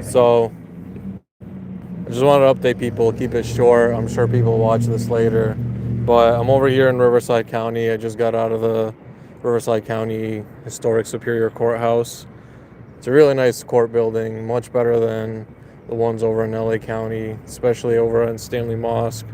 So I just wanted to update people, keep it short. I'm sure people will watch this later. But I'm over here in Riverside County. I just got out of the Riverside County Historic Superior Courthouse. It's a really nice court building, much better than the ones over in LA County, especially over in Stanley Mosque,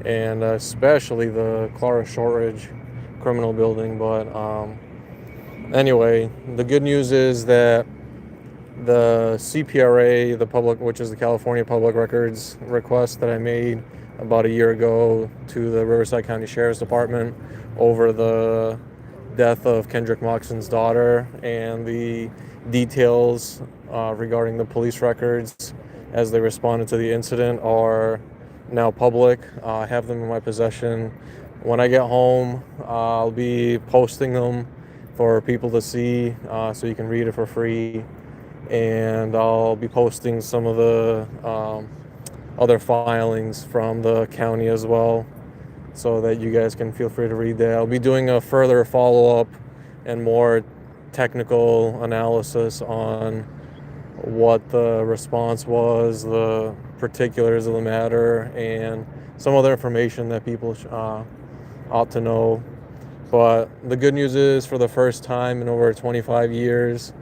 and especially the Clara Shortridge criminal building. But anyway, the good news is that the CPRA, the public, which is the California Public Records request that I made about a year ago to the Riverside County Sheriff's Department over the death of Kendrick Moxon's daughter and the details regarding the police records as they responded to the incident are now public. I have them in my possession. When I get home, I'll be posting them for people to see so you can read it for free. And I'll be posting some of the other filings from the county as well so that you guys can feel free to read that. I'll be doing a further follow-up and more technical analysis on what the response was, the particulars of the matter, and some other information that people ought to know. But the good news is, for the first time in over 25 years,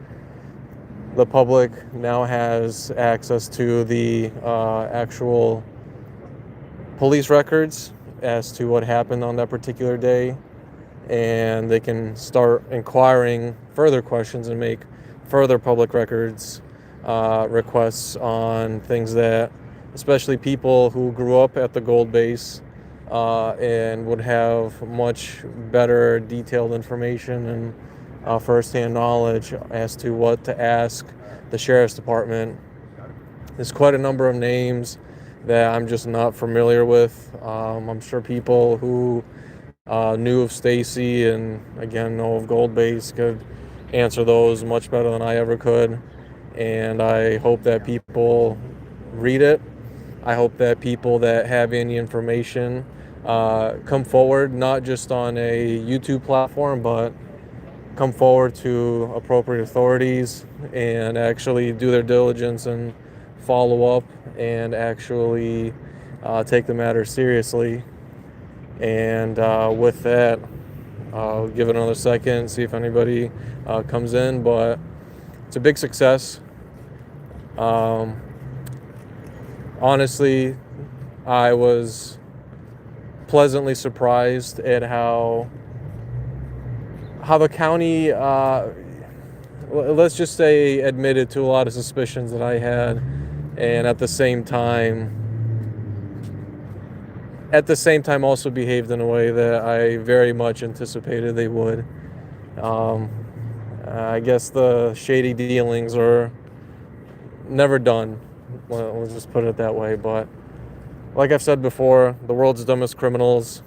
the public now has access to the actual police records as to what happened on that particular day, and they can start inquiring further questions and make further public records requests on things that, especially people who grew up at the gold base and would have much better detailed information and firsthand knowledge as to what to ask the Sheriff's Department. There's quite a number of names that I'm just not familiar with. I'm sure people who knew of Stacy and again know of Gold Base could answer those much better than I ever could. And I hope that people read it. I hope that people that have any information come forward, not just on a YouTube platform, but come forward to appropriate authorities and actually do their diligence and follow up and actually take the matter seriously. And with that, I'll give it another second, see if anybody comes in, but it's a big success. Honestly, I was pleasantly surprised at how the county, let's just say, admitted to a lot of suspicions that I had, and at the same time also behaved in a way that I very much anticipated they would. I guess the shady dealings are never done. Well, let's just put it that way. But like I've said before, the world's dumbest criminals,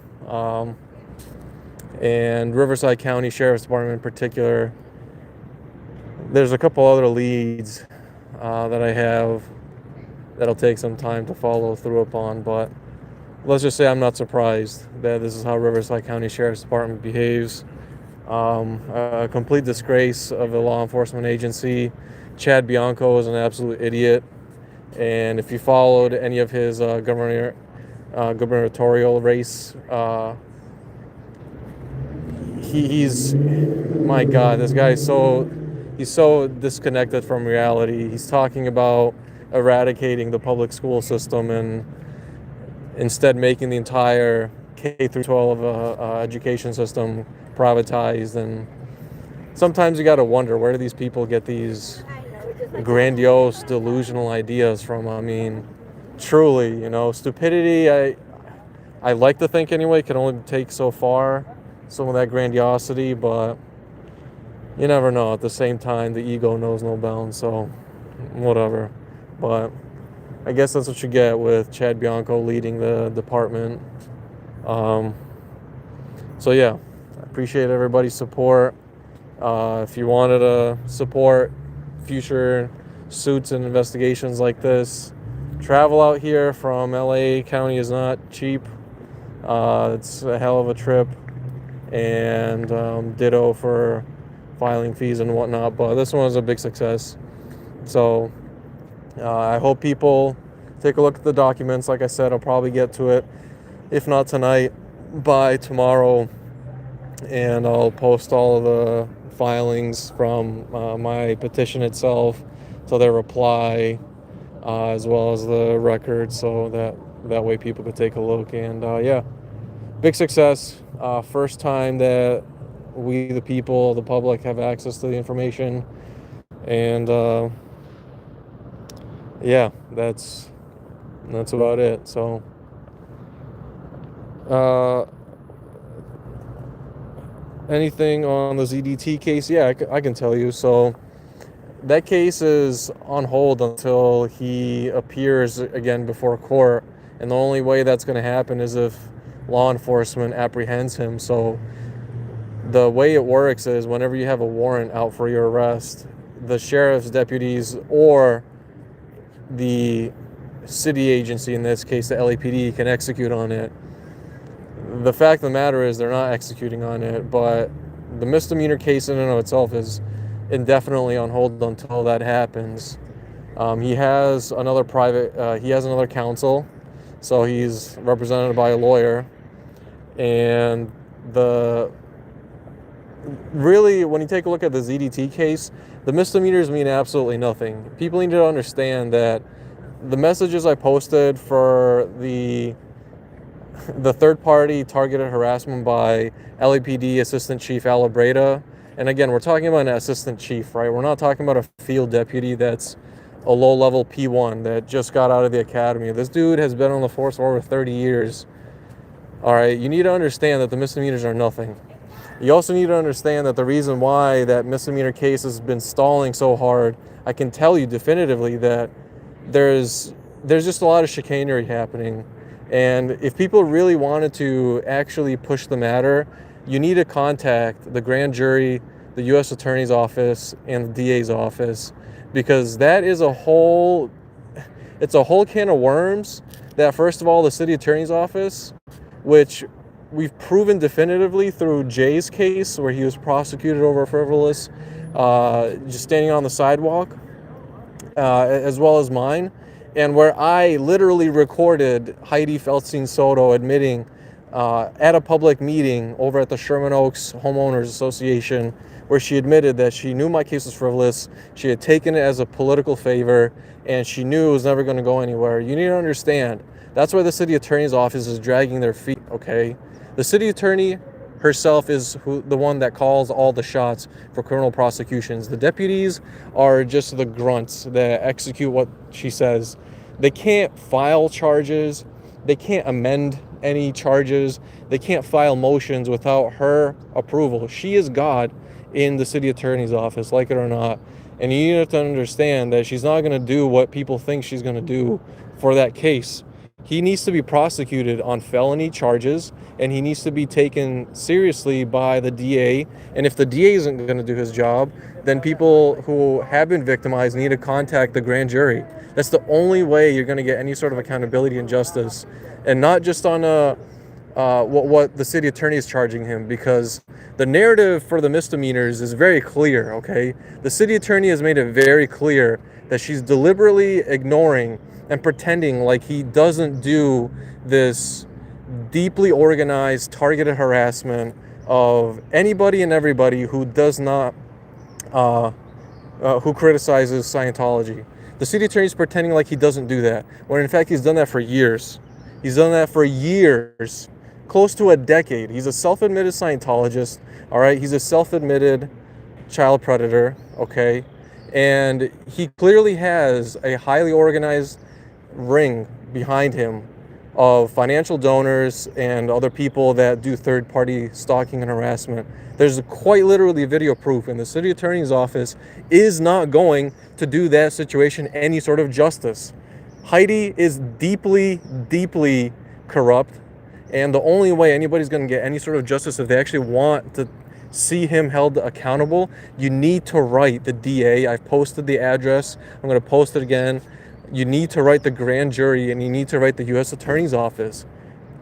and Riverside County Sheriff's Department in particular, there's a couple other leads that I have that'll take some time to follow through upon, but let's just say I'm not surprised that this is how Riverside County Sheriff's Department behaves. A complete disgrace of a law enforcement agency. Chad Bianco is an absolute idiot, and if you followed any of his gubernatorial race, he's my God, this guy he's so disconnected from reality. He's talking about eradicating the public school system and instead making the entire K through 12 education system privatized. And sometimes you got to wonder, where do these people get these grandiose, delusional ideas from? I mean, truly, stupidity, I like to think anyway, can only take so far, some of that grandiosity, but you never know. At the same time, the ego knows no bounds, so whatever. But I guess that's what you get with Chad Bianco leading the department. So yeah, I appreciate everybody's support. If you wanted to support future suits and investigations like this, travel out here from LA County is not cheap. It's a hell of a trip, and ditto for filing fees and whatnot, but this one was a big success. So I hope people take a look at the documents. Like I said, I'll probably get to it, if not tonight, by tomorrow. And I'll post all of the filings from my petition itself, so their reply, as well as the record, so that way people could take a look. And yeah, big success. First time that we, the people, the public, have access to the information. And yeah, that's about it. So anything on the ZDT case? Yeah, I can tell you. So that case is on hold until he appears again before court, and the only way that's going to happen is if law enforcement apprehends him. So the way it works is whenever you have a warrant out for your arrest, the sheriff's deputies or the city agency, in this case the LAPD, can execute on it. The fact of the matter is they're not executing on it, but the misdemeanor case in and of itself is indefinitely on hold until that happens. He has another counsel, so he's represented by a lawyer. And really, when you take a look at the ZDT case, the misdemeanors mean absolutely nothing. People need to understand that the messages I posted for the third-party targeted harassment by LAPD Assistant Chief Alabreda, and again, we're talking about an assistant chief, right? We're not talking about a field deputy that's a low-level P1 that just got out of the academy. This dude has been on the force for over 30 years. All right, you need to understand that the misdemeanors are nothing. You also need to understand that the reason why that misdemeanor case has been stalling so hard, I can tell you definitively that there's just a lot of chicanery happening. And if people really wanted to actually push the matter, you need to contact the grand jury, the U.S. Attorney's Office, and the DA's office, because that is a whole can of worms that, first of all, the City Attorney's Office, which we've proven definitively through Jay's case where he was prosecuted over frivolous, just standing on the sidewalk, as well as mine, and where I literally recorded Heidi Feldstein Soto admitting at a public meeting over at the Sherman Oaks Homeowners Association, where she admitted that she knew my case was frivolous, she had taken it as a political favor, and she knew it was never going to go anywhere. You need to understand, that's why the city attorney's office is dragging their feet, okay? The city attorney herself is the one that calls all the shots for criminal prosecutions. The deputies are just the grunts that execute what she says. They can't file charges. They can't amend any charges. They can't file motions without her approval. She is God in the city attorney's office, like it or not. And you need to understand that she's not going to do what people think she's going to do for that case. He needs to be prosecuted on felony charges, and he needs to be taken seriously by the DA. And if the DA isn't going to do his job, then people who have been victimized need to contact the grand jury. That's the only way you're going to get any sort of accountability and justice, and not just on what the city attorney is charging him, because the narrative for the misdemeanors is very clear, okay? The city attorney has made it very clear that she's deliberately ignoring and pretending like he doesn't do this deeply organized, targeted harassment of anybody and everybody who does not, who criticizes Scientology. The city attorney is pretending like he doesn't do that, when in fact he's done that for years. He's done that for years, close to a decade. He's a self-admitted Scientologist, all right? He's a self-admitted child predator, okay? And he clearly has a highly organized ring behind him of financial donors and other people that do third-party stalking and harassment. There's quite literally video proof, and the city attorney's office is not going to do that situation any sort of justice. Heidi is deeply, deeply corrupt, and the only way anybody's going to get any sort of justice, if they actually want to see him held accountable, you need to write the DA. I've posted the address. I'm going to post it again. You need to write the grand jury, and you need to write the U.S. Attorney's Office.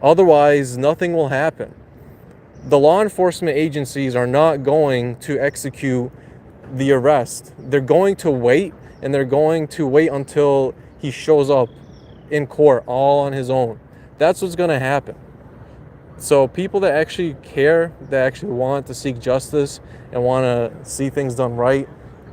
Otherwise, nothing will happen. The law enforcement agencies are not going to execute the arrest. They're going to wait and they're going to wait until he shows up in court all on his own. That's what's going to happen. So people that actually care, that actually want to seek justice and want to see things done right,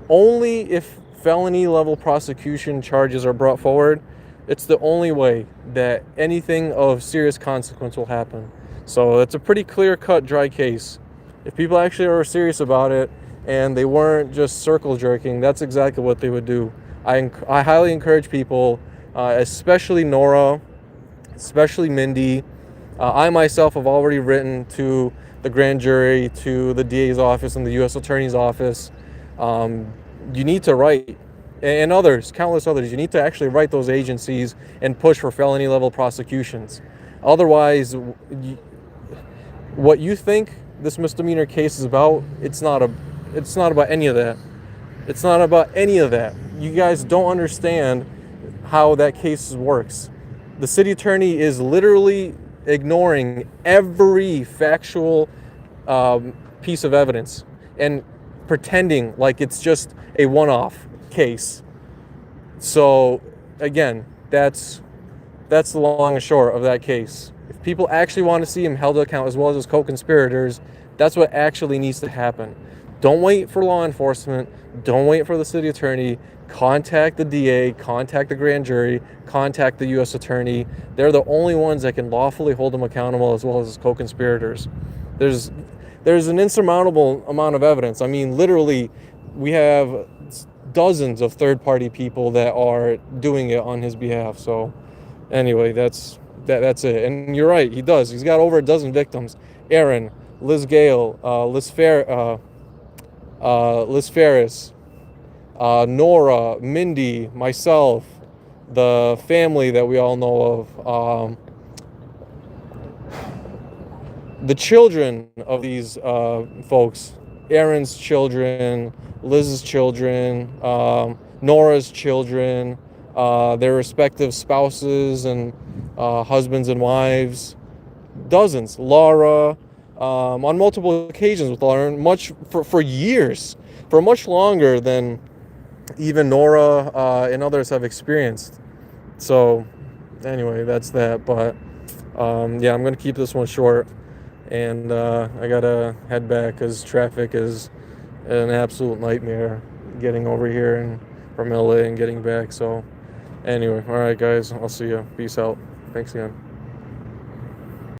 only if felony level prosecution charges are brought forward, it's the only way that anything of serious consequence will happen. So it's a pretty clear-cut, dry case. If people actually are serious about it and they weren't just circle jerking, that's exactly what they would do. I highly encourage people, especially Nora, especially Mindy. I myself have already written to the grand jury, to the DA's office and the U.S. Attorney's office. You need to write, and others, countless others, you need to actually write those agencies and push for felony level prosecutions. Otherwise, what you think this misdemeanor case is about, it's not about any of that. It's not about any of that. You guys don't understand how that case works. The city attorney is literally ignoring every factual piece of evidence and pretending like it's just a one-off case. So again, that's the long and short of that case. If people actually want to see him held to account as well as his co-conspirators, that's what actually needs to happen. Don't wait for law enforcement. Don't wait for the city attorney. Contact the DA, contact the grand jury, contact the U.S. attorney. They're the only ones that can lawfully hold him accountable as well as his co-conspirators. There's an insurmountable amount of evidence. I mean, literally, we have dozens of third-party people that are doing it on his behalf. So anyway, that's it. And you're right, he does. He's got over a dozen victims. Aaron, Liz Gale, Liz Ferris, Nora, Mindy, myself, the family that we all know of, the children of these folks, Aaron's children, Liz's children, Nora's children, their respective spouses and husbands and wives, dozens. Laura, on multiple occasions with Laura, for years, for much longer than even Nora and others have experienced. So anyway, that's that. But yeah, I'm gonna keep this one short, and I gotta head back because traffic is an absolute nightmare getting over here from LA and getting back. So anyway, all right guys, I'll see you. Peace out. Thanks again.